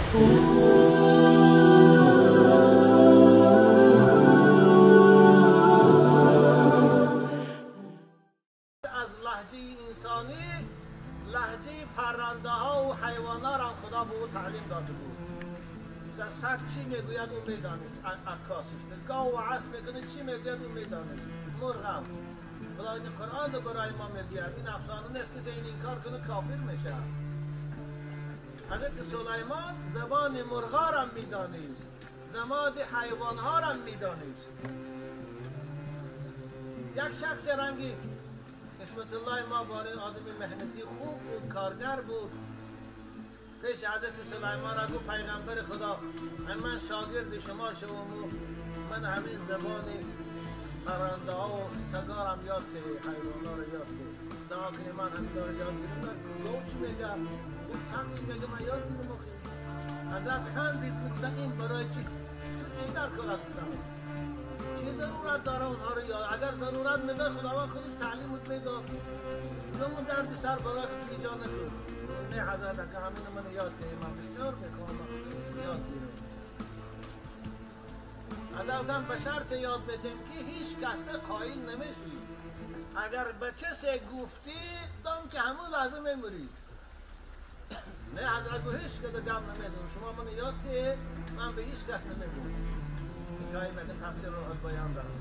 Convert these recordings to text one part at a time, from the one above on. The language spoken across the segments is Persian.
از لهجه انسانی لهجه پرنده ها و حیوانات هم خدا به او تعلیم داده بود. مثلا سگ چی میگوید او میدانست، عکاسش گاو و اسب میکنه چی میگوید او میدانست. مرغ هم خدا این قرآن رو برای ما میگوید، این افسانه نیست که این کار کنه کافر میشه. حضرت سلیمان زبان مرغا را میدانست، زبان حیوان ها را میدانست. یک شخص رنگی اسمت الله ما باره آدمی مهنتی خوب بود، کارگر بود. پیش حضرت سلیمان را گفت پیغمبر خدا من شاگرد شما شوم و من همین زبان پرنده ها و سگارم یاد که حیوان ها را یاد که دعا کنی من همین داره یاد گیرم. گو چی میگه؟ گفت سگ چی میگه؟ من یاد گیرم آخی. حضرت خندید گفتن این برای چی؟ تو چی در کارت بودم؟ چی ضرورت داره اونها رو یاد؟ اگر ضرورت میده خداوند خودش تعلیمت میداد. نمون دردی سر برای خود ایجا نکن. نه حضرت که همین من یاد که من بسیار میکنم یاد گیرم. حضرت به شرط یاد بدیم که هیچ کس قائل نمیشی. اگر به کسی گفتی دام که همون لازم میموری. نه حضرت گو هیچ کده دم نمیزن. شما من یاد که من به هیچ کس نمیگم. کاری میگه تفسیر روح البیان دارم.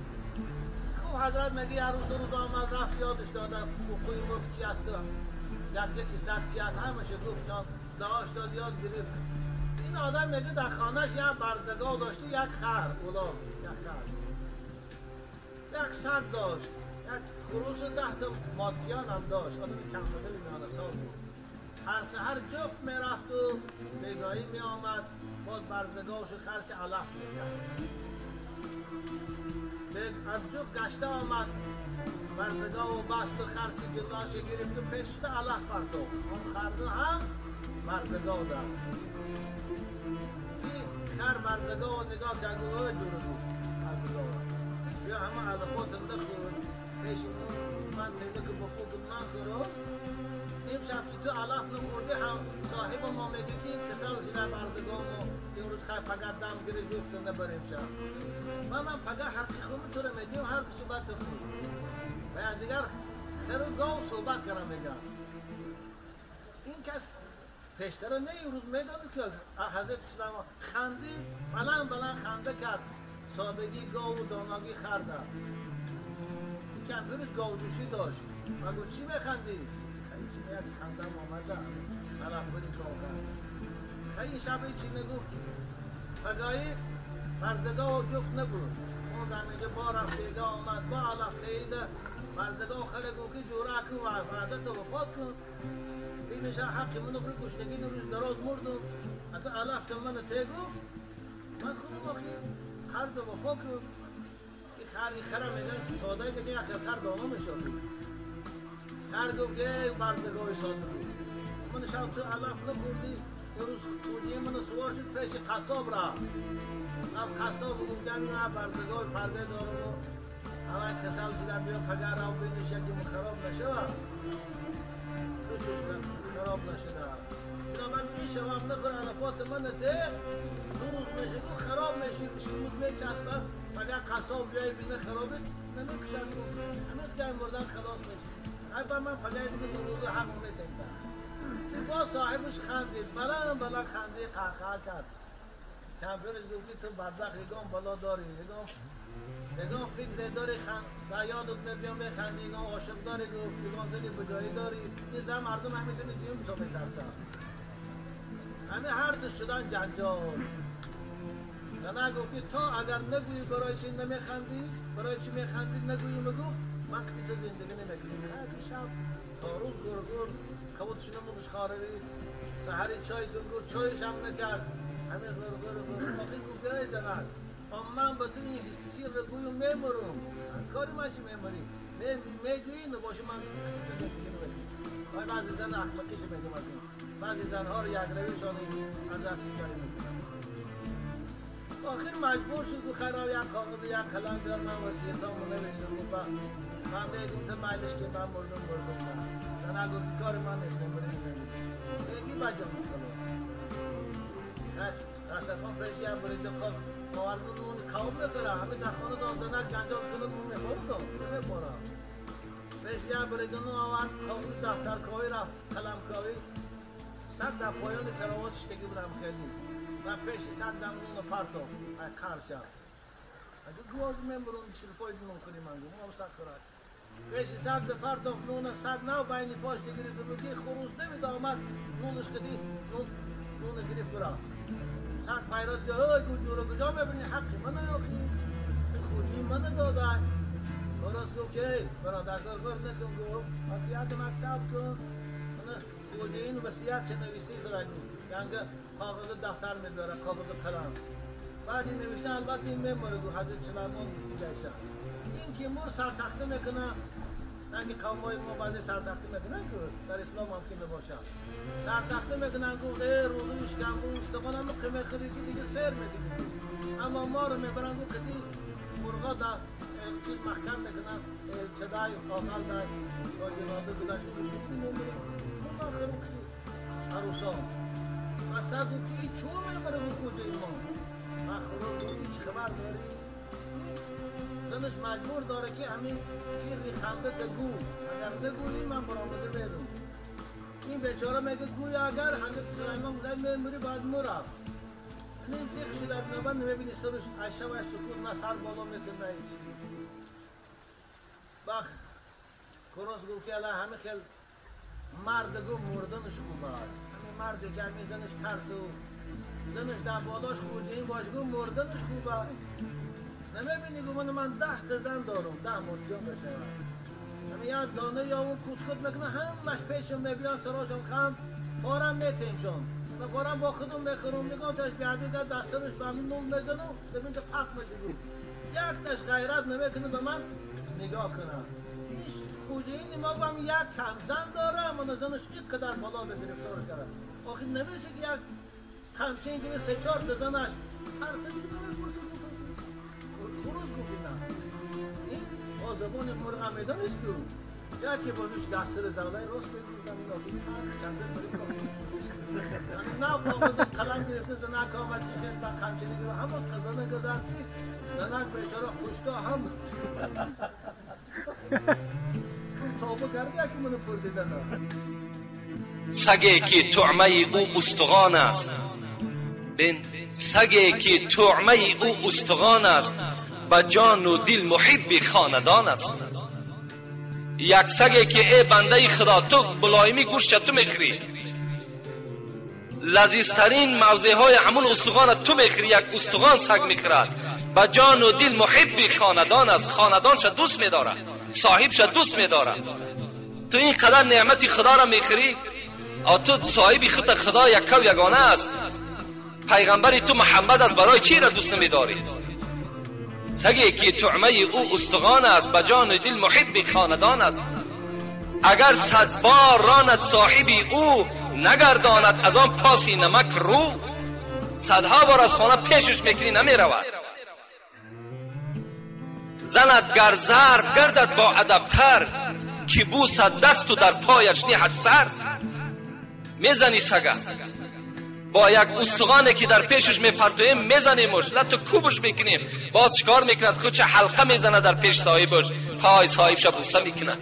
خب حضرت میگه هر روز دو روز آمد رفت یادش دادم خوی گفت چی هست یکی سب چی هست همشه گفت جان داشت داد یاد گرفت. این آدم میگه در خانهش یک برزگاه داشته یک خر اولاد یک خر یک سگ داشت یک خروس 10 ماتیان هم داشت. آدمی کم بدل میانه سال بود. هر سحر جفت میرفت و بیگاهی میآمد باز برزگاهش خرش علف میکرد. از جفت گشته آمد برزگاه و بست و خرسی جلوش گرفت و پیشت علف پرداخت. اون خرده هم برزگاه داد. این خر برزگاه و نگاه کرد و جوره بود برزگاه بیا همه علفات نخور پیش من تیده که بخور که من خورم این شب که تو علف نخورده هم صاحب ما میگه که این کسا زیره برزگاه و این روز خیلی پگه دم گره جفت نبریم شب من پگه حقی خورم تو رو میدیم هر دو صحبت خور و یا دیگر خیر و گاو صحبت کرم میگم. این کس پیشتره نه این روز میدانه که حضرت سلیمان خندی بلند خنده کرد. سابقی گاو و داناگی خرده این کمپیرش گاو دوشی داشت. من گفت چی میخندی؟ خیلی چی میگه خندم آمده سلام بری گاو کرد. خیلی شبه چی نگفت پگاهی برزگاه و جفت نبود. اون در میگه با رفتیگه آمد با علف تیده برزگاه خیلی گفت که جوره کن و عادت وفات کن. اینش حقی منو بر گشنگی روز دراز مردم اگه علفت من تیگو من خوب باخی خرد وفا کن. این خرم میگن ساده دیگه یک خر دانه میشد. خر گفت که برزگاه ساده بود من شب تو علف نخوردی یه روز خودی من سوار شد پیش قصاب را اب قصاب گفت جمعی من برزگاه فرده دارم و اول کسال شدن بیا پگر را بینش یکی خراب نشه خراب نشده. من این شوام نخور علفات من ته دو روز میشه که خراب میشه شمود میچسبه مگر قصاب بیایی بینه خرابه نمیکشن کن همه که مردن خلاص میشه. ای با من پگه دیگه دو روز حق میتیمده. با صاحبش خندید بلند خندید قهقه کرد. کمپیرش گفتی تو بدبخت یگان بالا داری یگان فکر داری و یادت میبیم بخندی یگان عاشق داری یگان زنی بجایی داری. این زن مردم همیشه میتونیم سو میترسن همه هر دو شدن جنجال. نه گفتی تو اگر نگویی برای چی نمیخندی برای چی میخندی نگویی مگو وقتی تو زندگی نمیکنی. خیلی شب تا روز گرگور خود شنمونش خارری سحری چای گرگور چایش هم نکرد همین گرگور باقی گفتی ای زنک من با تو این حسی رو گویم میمورم کاری من چی میموری میگویی نباشه من بعضی زن اخلاقیش میگم بعضی زنها رو یک رویشان از دست جایی میکنم. آخر مجبور شد که خراب یک کاغذ یک قلم بیار من وصیتامو نوشتم و من میگم تو مایلش که من مردم زن اگه کار من نیست میموری میگی بجا میکنم. سفان پیشگاه برید خواه موالمون قوم میکنه همه دخانه دانزنک جنجال کنه مون میخورد نمیخورم پیشگاه برید اون آورد قومی دفتر کاوی رفت قلم کاوی صد در پایان تراوات شتگی برم کردیم و پیش صد دمون پرتو کارشا اگه گوز میبرون شرفای دونم کنیم انگو ما سد خورد پیش صد پرتو نونه صد نو باینی پاش دیگری بگی خروز نمید آمد نونش کدی نونه گریف برا صد فیروز که اوی گجوره کجا میبینی حقی منه یاخی خودی منه دادن خلاص گفت که برادر گرگر نکن گفت حقیقت مکسب کن خودی این وسیعت چه نویسی سرگو یعنی کاغذ دفتر میداره کاغذ قلم بعد این نوشته البته این میمارد و حضرت سلیمان جایشه این که مور سرتخته میکنه نگه قومای مبالغه سرتخته میکنن که در اسلام ممکنه باشه سرتخته میکنن که روزش کم بود استقال هم قیمه خریجی دیگه سیر میدید اما ما رو میبرن که کتی مرغا در چیز محکم میکنن چدای آقل دای با جنازه گذاشت خوشتی میمیرن ما خیلی کتی عروسان و سگو که چون میبره به خود ایمان و خروز گوشی چه خبر داری زنش مجبور داره که همین سیری خنده تگو اگر نگویی من برامده بیرون این بیچاره میگه گوی اگر حضرت سلیمان بودن میموری باید مرم نیم زیخ شده بنابر نمیبینی سرش عشه و سکون نه سر بالا میکنه ایچی بخ کروز گو که الان همه خیل مرد گو مردنش خوبه همین مردی که همین زنش ترس و زنش در بالاش خوجه این باش گو مردنش خوبه نمیبینی گو من 10 تا زن دارم 10 مرتیان بشه همین یک دانه یا اون کود میکنه همش پیشم میبیان سراشم خم پارم میتیمشون نخورم با خودم میخورم میگم تاش بیادی در دستانش به همین نون میزنم زمین که پاک میشه یک تاش غیرت نمیکنه به من نگاه کنم ایش خوجه اینی ما هم یک کم زن داره اما زنش اینقدر بالا به گرفتار کرده آخی نمیشه که یک همچین که 3-4 تا زنش ترسه دیگه نمیپرسه خروز گفتی نه این با زبان مرغ میدان است که یکی با روش دستر زغلای راست بگیردم این آخی چنده بریم یعنی نه کاغذ قلم گرفته زنک آمد که با خمچینی گرفت همه قزانه گذارتی زنک بیچاره کشتا هم توبه کرده یکی منو پرسیدن سگی که طعمه او استخوان است بین سگی که طعمه او استخوان است و جان و دل محب خاندان است یک سگی که ای بنده خدا تو بلایمی گوشت تو میخری لذیذترین موضع های همون استخوان تو میخری یک استخوان سگ میخرد و جان و دل محب خاندان است خاندانش دوست میداره صاحبش دوست میداره تو این قدر نعمت خدا را میخری و تو صاحب خود خدا یک و یگانه است پیغمبر تو محمد است برای چی را دوست نمیداری سگی که طعمه او استخوان است و جان و دل محب خاندان است اگر 100 بار راند صاحبی او نگرداند از آن پاسی نمک رو 100 بار از خانه پیشش میکنی نمیرود زند گر زرد گردد با ادبتر که بوسد دست و در پایش نهد سر میزنی سگه با یک استخوانی که در پیشش میپرتویم میزنیمش لطو کوبش میکنیم باز شکار میکند خودش حلقه میزنه در پیش صاحبش پای صاحبش بوسه میکنه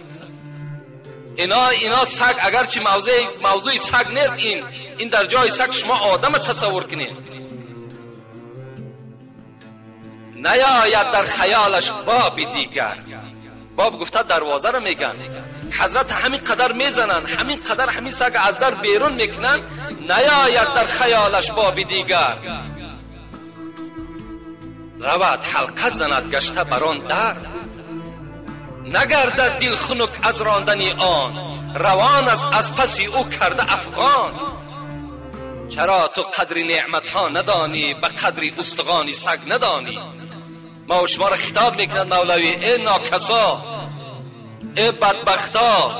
اینا سگ اگرچه موضوع سگ نیست این در جای سگ شما آدم تصور کنید نیاید در خیالش باب دیگر باب گفته دروازه رو میگن حضرت همین قدر میزنن همین قدر همین سگ از در بیرون میکنن نیاید در خیالش باب دیگر رود حلقه زند گشته بران در نگردد دل خنک از راندن آن روان است از پسی او کرده افغان چرا تو قدر نعمت ها ندانی به قدر استخوان سگ ندانی ما و شما را خطاب میکند مولوی ای ناکسا ای بدبختا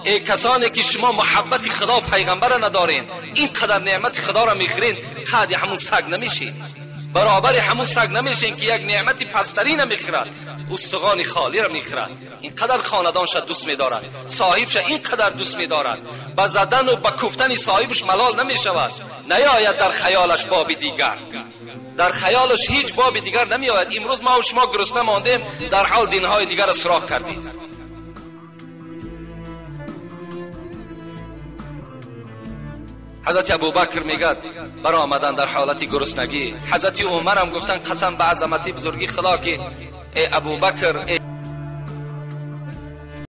ای کسانی که شما محبت خدا و پیغمبر را ندارین این قدر نعمت خدا را میخرین قد همون سگ نمیشین برابر همون سگ نمیشین که یک نعمت پستری نمیخرد استخوان خالی را میخرد. اینقدر خاندانش دوست می‌دارد، صاحبش اینقدر دوست می‌دارد، با زدن و با کفتن صاحبش ملال نمی‌شود. نیاید در خیالش باب دیگر، در خیالش هیچ باب دیگر نمی‌آید. امروز ما و شما گرسنه ماندیم، در حال دین‌های دیگر را سراغ کردید. حضرت ابوبکر میگه برای آمدن در حالت گرسنگی. حضرت عمر هم گفتن قسم به عظمتی بزرگی خدا که ای ابوبکر